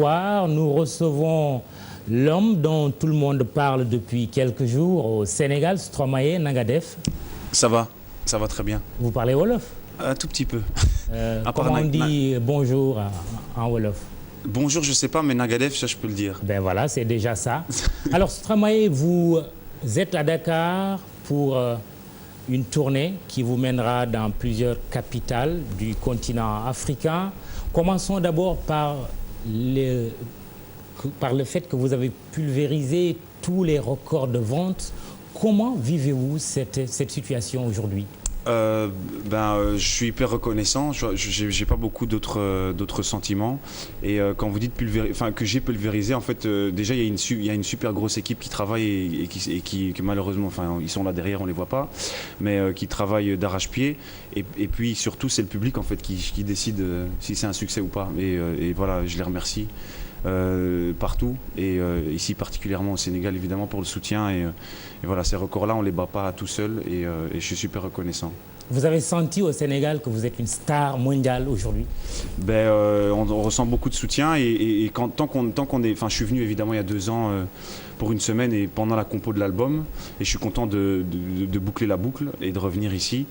soir, nous recevons l'homme dont tout le monde parle depuis quelques jours au Sénégal, Stromae Nangadef. Ça va très bien. Vous parlez Wolof? Un tout petit peu. Comment on dit bonjour en Wolof? Bonjour, je ne sais pas, mais Nangadef, ça je peux le dire. Ben voilà, c'est déjà ça. Alors Stromae, vous êtes à Dakar pour une tournée qui vous mènera dans plusieurs capitales du continent africain. Commençons d'abord par le fait que vous avez pulvérisé tous les records de vente. Comment vivez-vous cette situation aujourd'hui? Je suis hyper reconnaissant. J'ai pas beaucoup d'autres sentiments. Et quand vous dites que j'ai pulvérisé, en fait, déjà il y a une super grosse équipe qui travaille et qui malheureusement, enfin, ils sont là derrière, on les voit pas, mais qui travaille d'arrache-pied. Et puis surtout, c'est le public en fait qui décide si c'est un succès ou pas. Et voilà, je les remercie. Partout et ici particulièrement au Sénégal évidemment pour le soutien et voilà, ces records-là on les bat pas tout seul et je suis super reconnaissant. Vous avez senti au Sénégal que vous êtes une star mondiale aujourd'hui? On ressent beaucoup de soutien et tant qu'on est, enfin je suis venu évidemment il y a 2 ans pour une semaine et pendant la compo de l'album et je suis content de boucler la boucle et de revenir ici.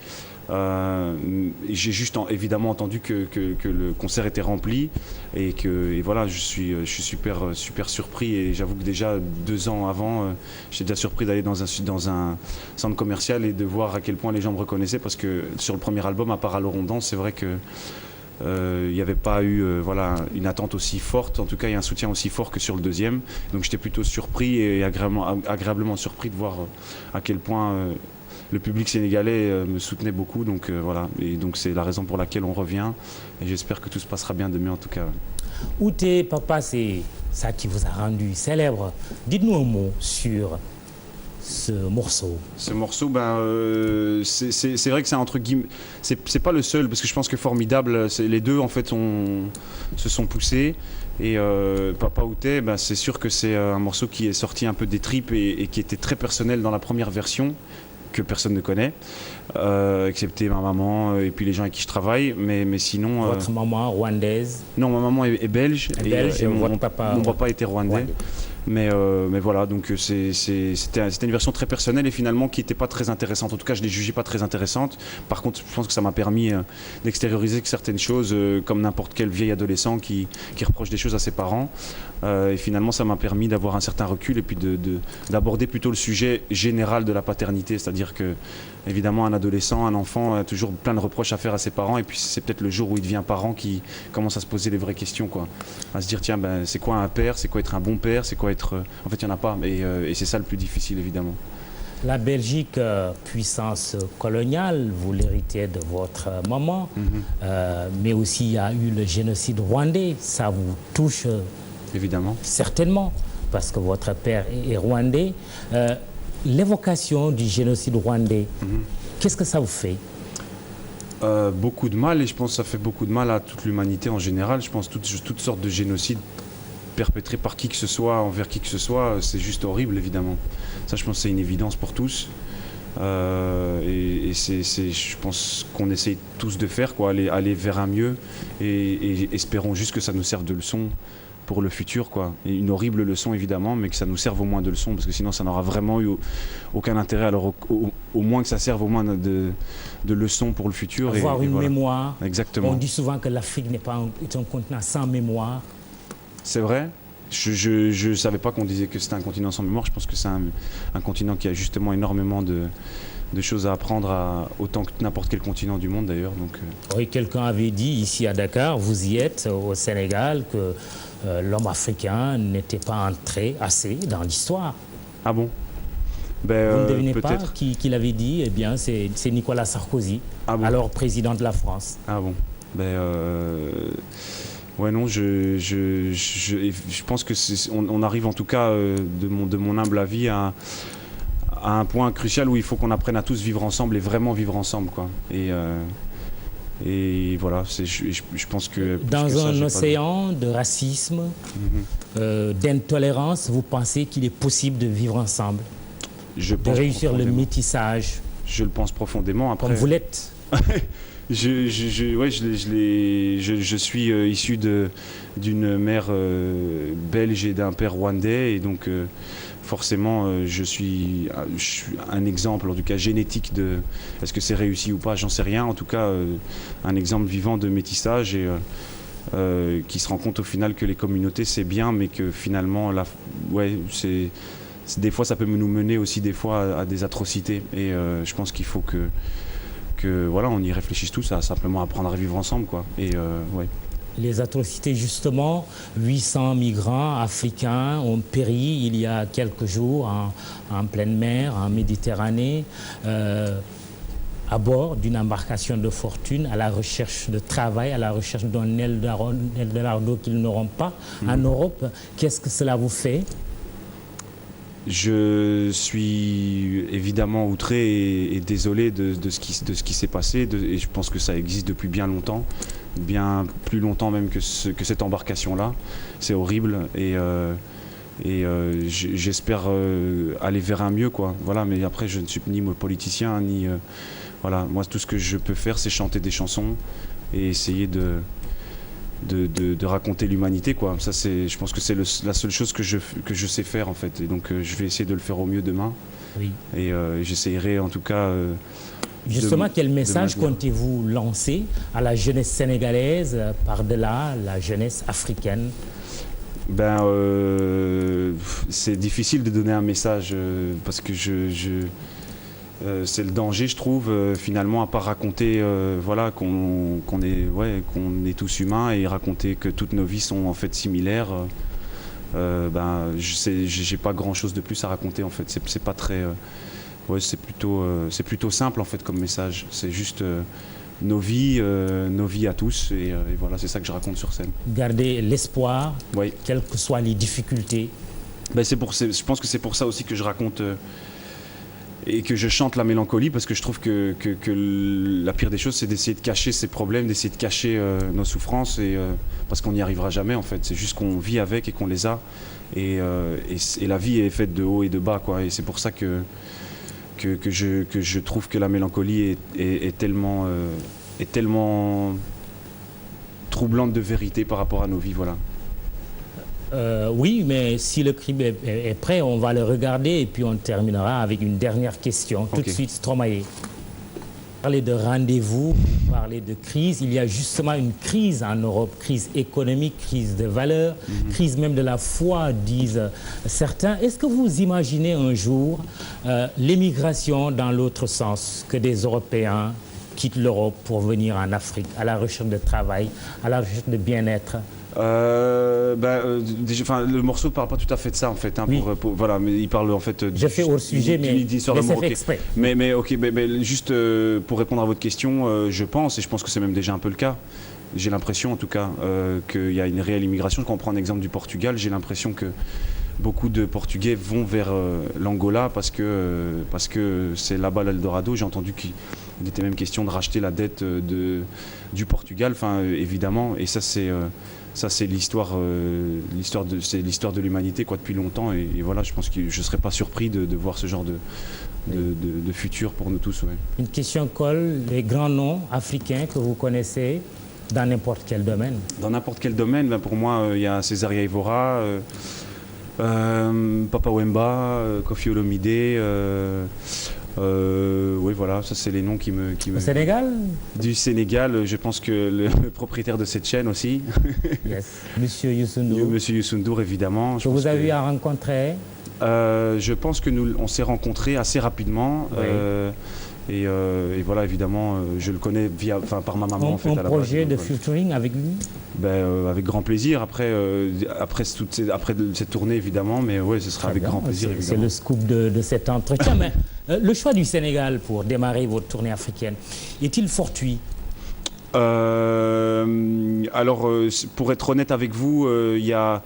J'ai juste évidemment entendu que le concert était rempli et voilà, je suis super surpris et j'avoue que déjà 2 ans avant j'étais déjà surpris d'aller dans un centre commercial et de voir à quel point les gens me reconnaissaient parce que sur le premier album à part à Lorondon, c'est vrai que il n'y avait pas eu une attente aussi forte, en tout cas il y a un soutien aussi fort que sur le deuxième, donc j'étais plutôt surpris et agréablement surpris de voir à quel point le public sénégalais me soutenait beaucoup, donc voilà, et donc c'est la raison pour laquelle on revient et j'espère que tout se passera bien demain en tout cas. Outé, papa, c'est ça qui vous a rendu célèbre. Dites-nous un mot sur ce morceau. Ce morceau, c'est vrai que c'est entre guillemets, c'est pas le seul parce que je pense que Formidable, les deux en fait se sont poussés et Papa Outé, c'est sûr que c'est un morceau qui est sorti un peu des tripes et qui était très personnel dans la première version que personne ne connaît, excepté ma maman et puis les gens avec qui je travaille, mais sinon... Votre maman rwandaise? Non, ma maman est belge et mon papa était rwandais. Mais voilà, donc c'était une version très personnelle et finalement qui n'était pas très intéressante. En tout cas, je ne l'ai jugée pas très intéressante. Par contre, je pense que ça m'a permis d'extérioriser certaines choses, comme n'importe quel vieil adolescent qui reproche des choses à ses parents. Et finalement, ça m'a permis d'avoir un certain recul et puis d'aborder plutôt le sujet général de la paternité. C'est-à-dire que, évidemment, un adolescent, un enfant a toujours plein de reproches à faire à ses parents. Et puis, c'est peut-être le jour où il devient parent qui commence à se poser les vraies questions, quoi. À se dire, tiens, c'est quoi un père? C'est quoi être un bon père? C'est quoi être... En fait, il n'y en a pas. Et c'est ça le plus difficile, évidemment. La Belgique, puissance coloniale, vous l'héritez de votre maman. Mais aussi, il y a eu le génocide rwandais. Ça vous touche... Évidemment. Certainement, parce que votre père est rwandais. L'évocation du génocide rwandais, qu'est-ce que ça vous fait? Beaucoup de mal, et je pense que ça fait beaucoup de mal à toute l'humanité en général. Je pense toutes sortes de génocides perpétrés par qui que ce soit, envers qui que ce soit, c'est juste horrible, évidemment. Ça, je pense que c'est une évidence pour tous. Je pense qu'on essaye tous de faire, quoi, aller vers un mieux, et espérons juste que ça nous serve de leçon pour le futur, quoi. Et une horrible leçon évidemment, mais que ça nous serve au moins de leçon, parce que sinon ça n'aura vraiment eu aucun intérêt. Alors au moins que ça serve au moins de leçon pour le futur. Avoir une mémoire. Exactement. On dit souvent que l'Afrique n'est pas un continent sans mémoire. C'est vrai. Je ne savais pas qu'on disait que c'était un continent sans mémoire. Je pense que c'est un continent qui a justement énormément de choses à apprendre autant que n'importe quel continent du monde d'ailleurs. Oui, quelqu'un avait dit ici à Dakar, vous y êtes au Sénégal, que l'homme africain n'était pas entré assez dans l'histoire. Ah bon? Vous ne devinez pas qui l'avait dit? Eh bien, c'est Nicolas Sarkozy, alors président de la France. Ah bon? Ouais, non, je pense que on arrive en tout cas de mon humble avis à un point crucial où il faut qu'on apprenne à tous vivre ensemble et vraiment vivre ensemble, quoi. Et voilà, je pense que... Dans un océan de racisme, d'intolérance, vous pensez qu'il est possible de vivre ensemble, de réussir le métissage? Je le pense profondément. Après, comme vous l'êtes. Je suis issu d'une mère belge et d'un père rwandais, et donc forcément je suis un exemple, en tout cas génétique de, est-ce que c'est réussi ou pas, j'en sais rien, en tout cas un exemple vivant de métissage, et qui se rend compte au final que les communautés c'est bien, mais que finalement des fois ça peut nous mener aussi des fois à des atrocités, et je pense qu'il faut que voilà, on y réfléchisse tous, à simplement apprendre à vivre ensemble, quoi. Et ouais. Les atrocités, justement, 800 migrants africains ont péri il y a quelques jours en pleine mer, en Méditerranée, à bord d'une embarcation de fortune, à la recherche de travail, à la recherche d'un Eldorado qu'ils n'auront pas en Europe. Qu'est-ce que cela vous fait ? Je suis évidemment outré et désolé de ce qui s'est passé, et je pense que ça existe depuis bien longtemps, bien plus longtemps même que cette embarcation-là. C'est horrible, et j'espère aller vers un mieux, quoi. Voilà, mais après je ne suis ni politicien, ni voilà. Moi, tout ce que je peux faire, c'est chanter des chansons et essayer de raconter l'humanité, quoi. Ça, je pense que c'est la seule chose que je sais faire, en fait, et donc je vais essayer de le faire au mieux demain. Oui. Et j'essayerai en tout ben, justement, quel message comptez-vous lancer à la jeunesse sénégalaise, par-delà la jeunesse africaine? C'est difficile de donner un message, parce que c'est le danger, je trouve, finalement, à part raconter voilà, qu'on est tous humains, et raconter que toutes nos vies sont en fait similaires. J'ai pas grand chose de plus à raconter, en fait. C'est pas très c'est plutôt simple, en fait, comme message. C'est juste nos vies à tous, et voilà, c'est ça que je raconte sur scène. Garder l'espoir, oui. Quelles que soient les difficultés. Je pense que c'est pour ça aussi que je raconte et que je chante la mélancolie, parce que je trouve que la pire des choses, c'est d'essayer de cacher ses problèmes, d'essayer de cacher nos souffrances, et parce qu'on n'y arrivera jamais, en fait. C'est juste qu'on vit avec et qu'on les a, et la vie est faite de haut et de bas, quoi. Et c'est pour ça que je trouve que la mélancolie est tellement troublante de vérité par rapport à nos vies, voilà. Oui, mais si le clip est prêt, on va le regarder et puis on terminera avec une dernière question. Tout de suite, Stromae. Vous parlez de rendez-vous, vous parlez de crise. Il y a justement une crise en Europe, crise économique, crise de valeurs, crise même de la foi, disent certains. Est-ce que vous imaginez un jour l'émigration dans l'autre sens, que des Européens quittent l'Europe pour venir en Afrique à la recherche de travail, à la recherche de bien-être? Le morceau ne parle pas tout à fait de ça, en fait, hein, oui. Voilà, mais il parle en fait je fais hors sujet, mais c'est fait exprès. Mais juste pour répondre à votre question, je pense que c'est même déjà un peu le cas. J'ai l'impression, en tout cas, qu'il y a une réelle immigration. Quand on prend un exemple du Portugal, j'ai l'impression que beaucoup de Portugais vont vers l'Angola parce que c'est là-bas l'Eldorado. J'ai entendu qu'il était même question de racheter la dette du Portugal, enfin évidemment, et ça c'est l'histoire de l'humanité, quoi, depuis longtemps, et voilà, je pense que je ne serais pas surpris de voir ce genre de futur pour nous tous. Ouais. Une question colle, les grands noms africains que vous connaissez dans n'importe quel domaine? Dans n'importe quel domaine, pour moi, il y a Césaria Evora, Papa Wemba, Koffi Olomide, oui, voilà, ça c'est les noms qui me... Au Sénégal? Du Sénégal, je pense que le propriétaire de cette chaîne aussi. Yes. Monsieur Youssou N'Dour. Monsieur Youssou N'Dour, évidemment. Que vous avez rencontré? Je pense que on s'est rencontrés assez rapidement. Oui. Et voilà, évidemment, je le connais par ma maman. Un projet de featuring avec lui? Avec grand plaisir. Après cette tournée, évidemment, mais ouais, ce sera avec grand plaisir, évidemment. C'est le scoop de cet entretien. Mais le choix du Sénégal pour démarrer votre tournée africaine, est-il fortuit? Alors, pour être honnête avec vous, il y a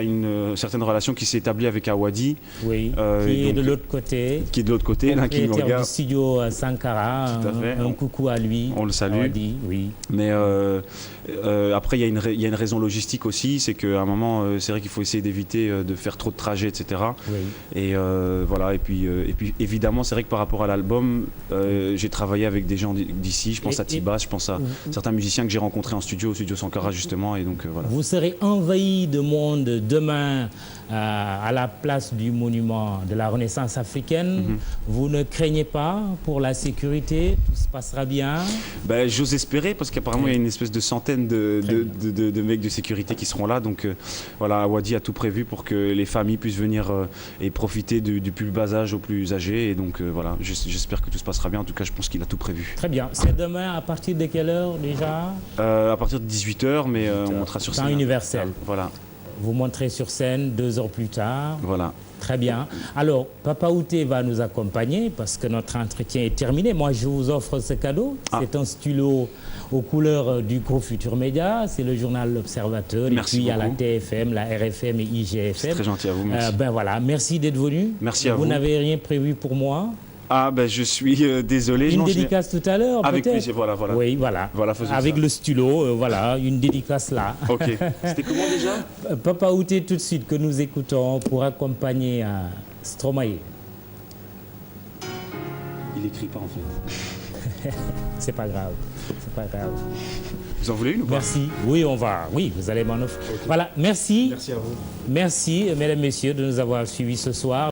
une certaine relation qui s'est établie avec Awadi. Oui, qui est de l'autre côté. Qui est de l'autre côté, là, qui nous propriétaire regarde. du studio Sankara. Tout à fait. Un coucou à lui. On le salue. Awadi, oui. Mais après, il y a une raison logistique aussi, c'est qu'à un moment, c'est vrai qu'il faut essayer d'éviter de faire trop de trajets, etc. Oui. Et voilà. Et puis évidemment, c'est vrai que par rapport à l'album, j'ai travaillé avec des gens d'ici. Je pense à Tibas, je pense à certains musiciens que j'ai rencontrés en studio, au studio Sankara justement. Et donc voilà. Vous serez envahi de monde demain à la place du monument de la Renaissance africaine. Vous ne craignez pas pour la sécurité? Tout se passera bien? Ben, j'ose espérer, parce qu'apparemment il y a une espèce de centaine de mecs de sécurité qui seront là. Donc voilà, Awadi a tout prévu pour que les familles puissent venir et profiter du plus bas âge au plus âgé. Et donc voilà, j'espère que tout se passera bien. En tout cas, je pense qu'il a tout prévu. Très bien. C'est demain à partir de quelle heure déjà? À partir de 18h, mais on montera sur scène. Temps universel. Voilà. Vous montrez sur scène 2 heures plus tard. Voilà. Très bien. Alors, Papa Outé va nous accompagner parce que notre entretien est terminé. Moi, je vous offre ce cadeau. C'est un stylo aux couleurs du groupe Futur Média. C'est le journal L'Observateur. Merci et puis, il y a la beaucoup. TFM, la RFM et IGFM. C'est très gentil à vous, merci. Ben voilà, merci d'être venu. Merci à vous. Vous n'avez rien prévu pour moi? Ah ben je suis désolé. Une dédicace tout à l'heure, avec peut-être? plaisir, voilà. Oui, voilà. Voilà, faisons avec ça. le stylo, voilà, une dédicace là. Ok. C'était comment déjà? Papa Outé tout de suite que nous écoutons pour accompagner Stromae. Il écrit pas en fait. C'est pas grave, c'est pas grave. Vous en voulez une ou pas? Merci. Oui, on va. Oui, vous allez m'en offrir. Voilà, merci. Merci à vous. Merci, mesdames, messieurs, de nous avoir suivis ce soir.